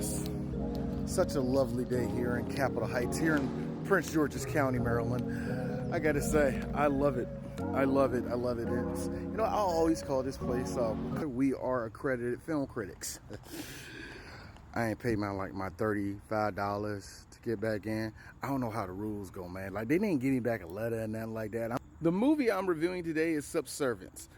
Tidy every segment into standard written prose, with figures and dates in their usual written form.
goodness. Such a lovely day here in Capitol Heights, here in Prince George's County, Maryland. I gotta say, I love it. I love it. I love it. It's, I'll always call this place, we are accredited film critics. I ain't paid my $35 to get back in. I don't know how the rules go, man. Like, they didn't give me back a letter and nothing like that. The movie I'm reviewing today is Subservience.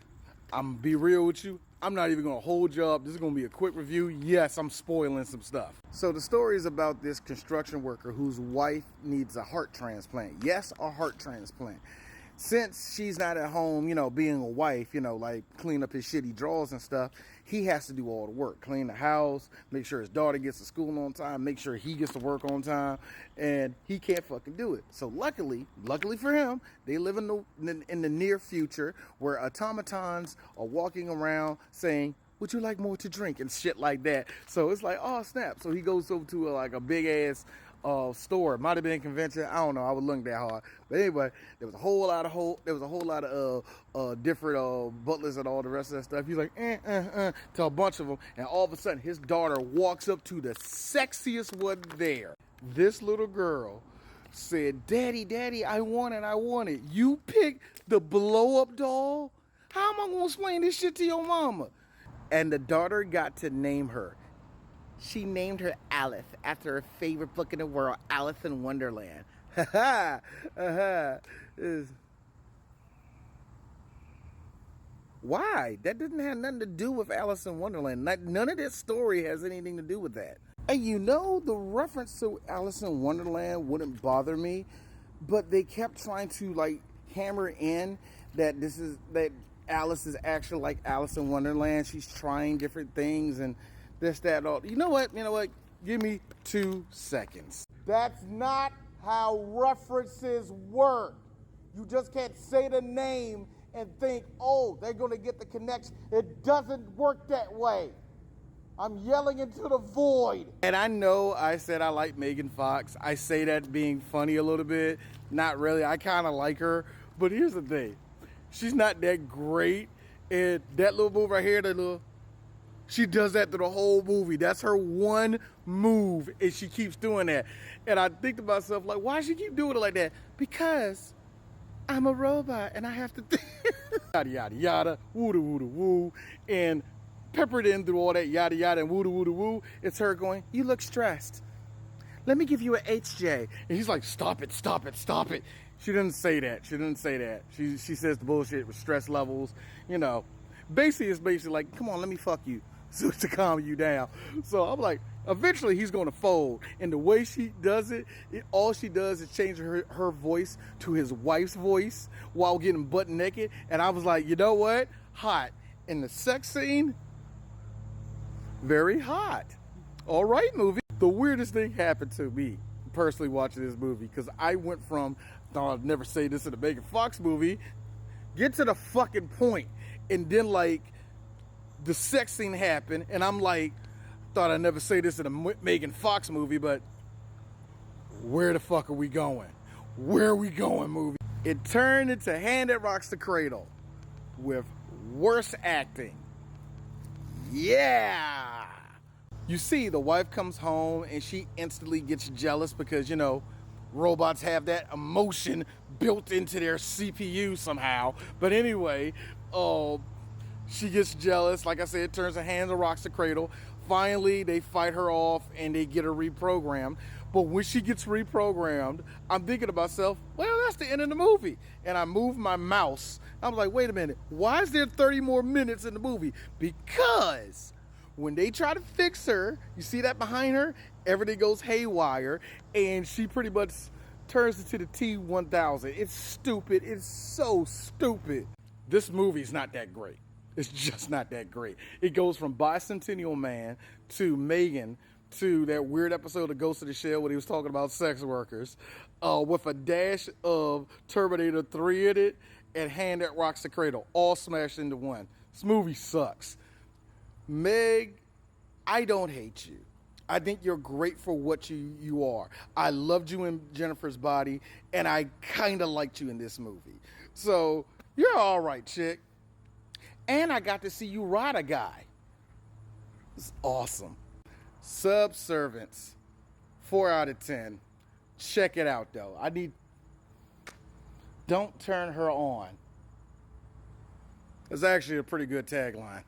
I'm gonna be real with you. I'm not even gonna hold you up. This is gonna be a quick review. Yes, I'm spoiling some stuff. So the story is about this construction worker whose wife needs a heart transplant. Yes, a heart transplant. Since she's not at home, being a wife, like clean up his shitty drawers and stuff, he has to do all the work. Clean the house, make sure his daughter gets to school on time, make sure he gets to work on time, and he can't fucking do it. So luckily for him, they live in the near future where automatons are walking around saying, "Would you like more to drink?" and shit like that. So it's like, oh snap. So he goes over to a big ass store. It might have been a convention. I don't know. I was looking that hard. But anyway, there was a whole lot of different butlers and all the rest of that stuff. He's like, to a bunch of them. And all of a sudden, his daughter walks up to the sexiest one there. This little girl said, Daddy, I want it. You picked the blow-up doll? How am I going to explain this shit to your mama? And the daughter got to name her. She named her Alice after her favorite book in the world, Alice in Wonderland. Why? That didn't have nothing to do with Alice in Wonderland. None of this story has anything to do with that. And the reference to Alice in Wonderland wouldn't bother me, but they kept trying to hammer in that that Alice is actually like Alice in Wonderland. She's trying different things and this, that, all. You know what? Give me 2 seconds. That's not how references work. You just can't say the name and think, oh, they're going to get the connection. It doesn't work that way. I'm yelling into the void. And I know I said I like Megan Fox. I say that being funny a little bit. Not really. I kind of like her. But here's the thing. She's not that great. And that little move right here, she does that through the whole movie. That's her one move, and she keeps doing that. And I think to myself, why does she keep doing it like that? Because I'm a robot, and I have to yada, yada, yada, woo-da, woo-da, woo. And peppered in through all that yada, yada, and woo-da, woo-da, woo, it's her going, you look stressed. Let me give you an HJ. And he's like, stop it. She didn't say that. She says the bullshit with stress levels, Basically, it's basically like, come on, let me fuck you. So to calm you down. So I'm like, eventually he's going to fold. And the way she does it, all she does is change her voice to his wife's voice while getting butt naked. And I was like, you know what? Hot. In the sex scene, very hot. All right, movie. The weirdest thing happened to me personally watching this movie, because I went from, thought I'd never say this in a Megan Fox movie, get to the fucking point, and then the sex scene happened, and I'm like, thought I'd never say this in a Megan Fox movie, but where the fuck are we going? Where are we going, movie? It turned into Hand That Rocks the Cradle with worse acting. Yeah! You see, the wife comes home and she instantly gets jealous because, robots have that emotion built into their CPU somehow. But anyway, she gets jealous. Like I said, it turns her Hand that Rocks the Cradle. Finally, they fight her off and they get her reprogrammed. But when she gets reprogrammed, I'm thinking to myself, well, that's the end of the movie. And I move my mouse. I'm like, wait a minute. Why is there 30 more minutes in the movie? Because when they try to fix her, you see that behind her? Everything goes haywire. And she pretty much turns into the T-1000. It's stupid. It's so stupid. This movie's not that great. It's just not that great. It goes from Bicentennial Man to Megan to that weird episode of Ghost of the Shell where he was talking about sex workers with a dash of Terminator 3 in it and Hand That Rocks the Cradle, all smashed into one. This movie sucks. Meg, I don't hate you. I think you're great for what you are. I loved you in Jennifer's Body, and I kind of liked you in this movie. So you're all right, chick. And I got to see you ride a guy. It's awesome. Subservience. 4 out of 10. Check it out, though. Don't turn her on. It's actually a pretty good tagline.